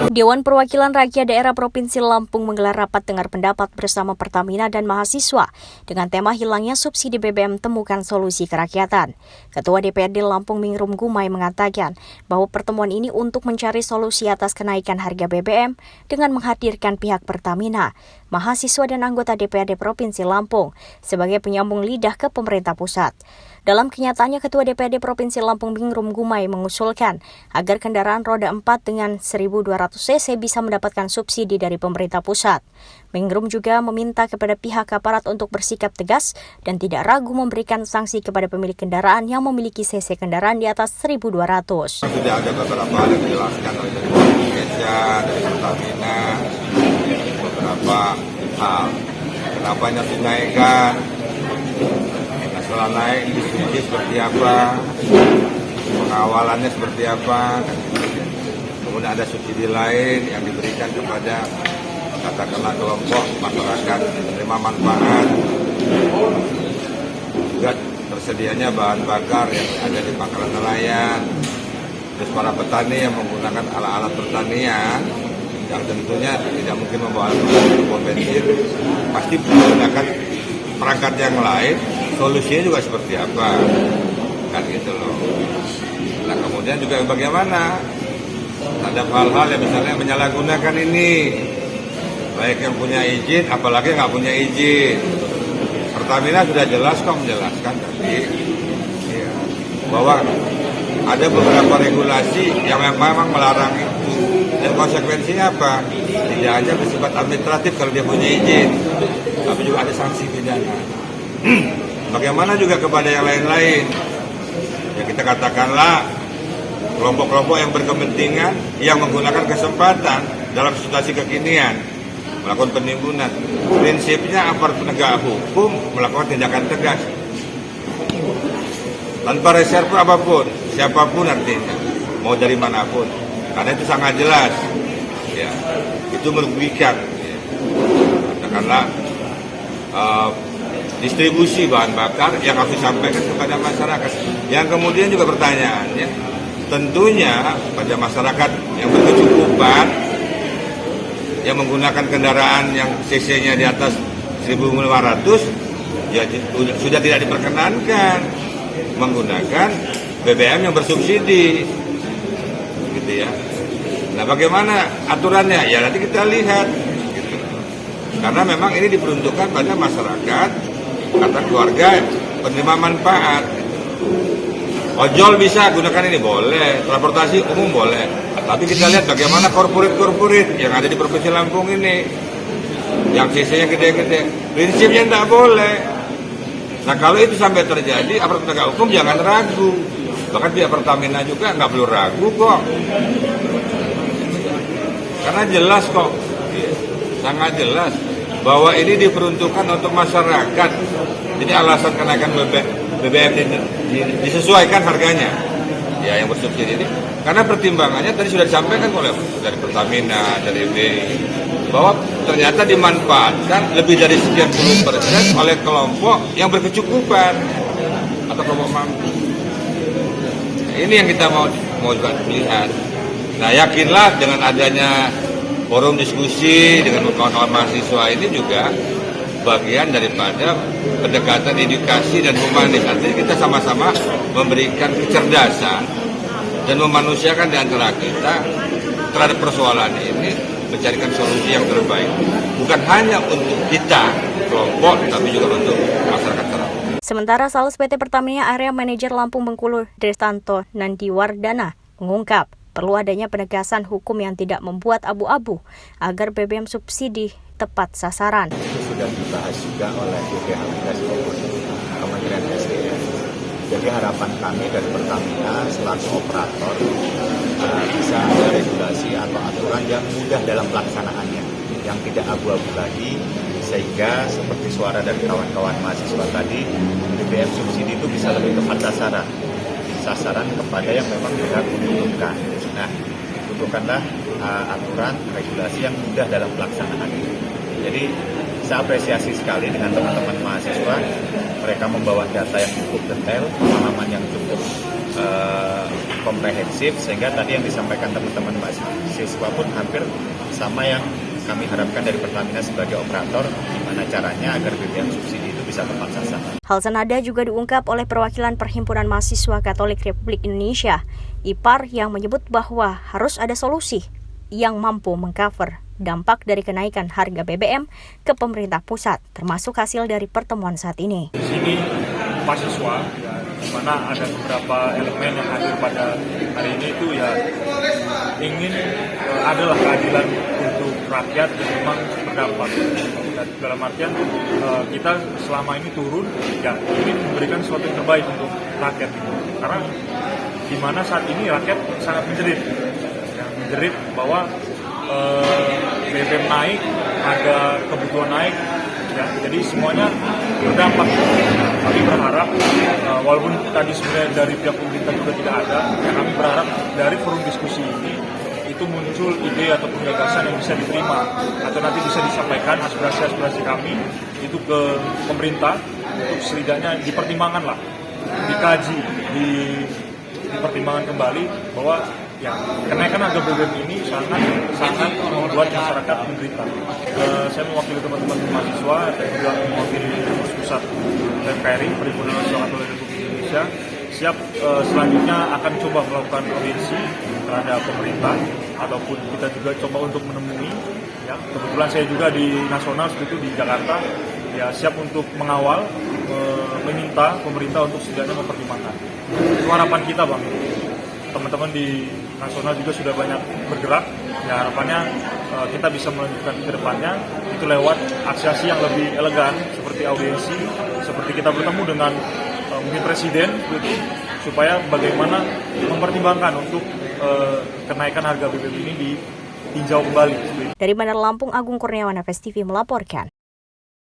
Dewan Perwakilan Rakyat Daerah Provinsi Lampung menggelar rapat dengar pendapat bersama Pertamina dan mahasiswa dengan tema hilangnya subsidi BBM temukan solusi kerakyatan. Ketua DPRD Lampung Mingrum Gumai mengatakan bahwa pertemuan ini untuk mencari solusi atas kenaikan harga BBM dengan menghadirkan pihak Pertamina, mahasiswa dan anggota DPRD Provinsi Lampung sebagai penyambung lidah ke pemerintah pusat. Dalam kenyataannya, Ketua DPRD Provinsi Lampung Mingrum Gumai mengusulkan agar kendaraan roda 4 dengan 1.200 cc bisa mendapatkan subsidi dari pemerintah pusat. Mingrum juga meminta kepada pihak aparat untuk bersikap tegas dan tidak ragu memberikan sanksi kepada pemilik kendaraan yang memiliki cc kendaraan di atas 1.200. Sudah ada beberapa hal yang dijelaskan oleh Keja, dari Pertamina, beberapa hal. Kenapa ini harus dinaikkan? Setelah naik, distribusi seperti apa, pengawalannya seperti apa, kemudian ada subsidi lain yang diberikan kepada katakanlah kelompok masyarakat menerima manfaat, juga tersedianya bahan bakar yang ada di pangkalan nelayan, terus para petani yang menggunakan alat-alat pertanian yang tentunya tidak mungkin membawa bensin, pasti menggunakan perangkat yang lain. Solusinya juga seperti apa, kan gitu loh. Nah kemudian juga bagaimana ada hal-hal yang misalnya menyalahgunakan ini, baik yang punya izin, apalagi nggak punya izin. Pertamina sudah jelas kok menjelaskan tadi, ya, bahwa ada beberapa regulasi yang memang melarang itu. Dan konsekuensinya apa? Tidak hanya bersifat administratif kalau dia punya izin, tapi juga ada sanksi pidana. Bagaimana juga kepada yang lain-lain? Ya kita katakanlah kelompok-kelompok yang berkepentingan yang menggunakan kesempatan dalam situasi kekinian melakukan penimbunan. Prinsipnya aparat penegak hukum melakukan tindakan tegas tanpa reserve apapun, siapapun artinya, mau dari manapun, karena itu sangat jelas. Ya, itu merugikan. Ya. Katakanlah distribusi bahan bakar yang harus disampaikan kepada masyarakat. Yang kemudian juga pertanyaannya, tentunya pada masyarakat yang berkecukupan, yang menggunakan kendaraan yang cc-nya di atas 1.500, ya sudah tidak diperkenankan menggunakan BBM yang bersubsidi, gitu ya. Nah, bagaimana aturannya? Ya nanti kita lihat. Gitu. Karena memang ini diperuntukkan pada masyarakat, kata keluarga penerima manfaat. Ojol bisa gunakan ini, boleh. Transportasi umum boleh. Tapi kita lihat bagaimana korporat yang ada di Provinsi Lampung ini, yang cc-nya gede-gede, prinsipnya tidak boleh. Nah kalau itu sampai terjadi, aparat penegak hukum jangan ragu. Bahkan pihak Pertamina juga nggak perlu ragu kok. Karena jelas kok, sangat jelas bahwa ini diperuntukkan untuk masyarakat. Jadi alasan kenaikan BBM disesuaikan harganya, ya yang bersubsidi ini. Karena pertimbangannya tadi sudah disampaikan oleh dari Pertamina, dari BI, bahwa ternyata dimanfaatkan lebih dari sekian puluh % oleh kelompok yang berkecukupan atau kelompok mampu. Nah, ini yang kita mau juga lihat. Nah yakinlah dengan adanya forum diskusi dengan kawan-kawan mahasiswa ini juga bagian daripada pendekatan edukasi dan humanis. Artinya kita sama-sama memberikan kecerdasan dan memanusiakan di antara kita terhadap persoalan ini, mencarikan solusi yang terbaik. Bukan hanya untuk kita, kelompok, tapi juga untuk masyarakat terang. Sementara Sales PT Pertamina Area Manager Lampung Bengkulu, Drestanto Nandiwardana, mengungkap perlu adanya penegasan hukum yang tidak membuat abu-abu agar BBM subsidi tepat sasaran. Itu sudah dibahas juga oleh BPH Kementerian SDM. Jadi harapan kami dari Pertamina selaku operator bisa ada regulasi atau aturan yang mudah dalam pelaksanaannya, yang tidak abu-abu lagi, sehingga seperti suara dari kawan-kawan mahasiswa tadi, BBM subsidi itu bisa lebih tepat sasaran kepada yang memang benar membutuhkan. Nah, butuhkanlah aturan regulasi yang mudah dalam pelaksanaan ini. Jadi saya apresiasi sekali dengan teman-teman mahasiswa, mereka membawa data yang cukup detail, pengalaman yang cukup komprehensif, sehingga tadi yang disampaikan teman-teman mahasiswa pun hampir sama yang kami harapkan dari Pertamina sebagai operator, gimana caranya agar BBM subsidi itu bisa tepat sasaran. Hal senada juga diungkap oleh perwakilan Perhimpunan Mahasiswa Katolik Republik Indonesia, IPAR, yang menyebut bahwa harus ada solusi yang mampu mengcover dampak dari kenaikan harga BBM ke pemerintah pusat, termasuk hasil dari pertemuan saat ini. Di sini mahasiswa, ya, di mana ada beberapa elemen yang hadir pada hari ini itu ya ingin adalah keadilan untuk rakyat yang memang berdampak. Dan dalam artian kita selama ini turun, ya ingin memberikan sesuatu yang terbaik untuk rakyat itu. Karena di mana saat ini rakyat sangat menjerit, ya, menjerit bahwa BBM naik, harga kebutuhan naik, ya, jadi semuanya berdampak. Kami berharap, walaupun tadi sebenarnya dari pihak pemerintah juga tidak ada, ya kami berharap dari forum diskusi ini itu muncul ide atau gagasan yang bisa diterima atau nanti bisa disampaikan aspirasi-aspirasi kami itu ke pemerintah untuk setidaknya dipertimbangkan lah, dikaji, dipertimbangkan kembali bahwa ya kenaikan harga BBM ini sangat membuat masyarakat menderita. Saya mewakili teman-teman mahasiswa dan juga mewakili pengurus pusat PKRI, Perhimpunan Mahasiswa Katolik Republik Indonesia, siap selanjutnya akan coba melakukan audiensi terhadap pemerintah ataupun kita juga coba untuk menemui. Ya, kebetulan saya juga di nasional seperti itu di Jakarta, ya siap untuk mengawal, meminta pemerintah untuk setidaknya mempertimbangkan. Itu harapan kita, Bang. Teman-teman di nasional juga sudah banyak bergerak, ya harapannya kita bisa melanjutkan ke depannya itu lewat aksi-aksi yang lebih elegan seperti audiensi, seperti kita bertemu dengan mungkin presiden gitu, supaya bagaimana mempertimbangkan untuk kenaikan harga BBM ini ditinjau kembali. Dari Bandar Lampung, Agung Kurniawan, FS TV melaporkan.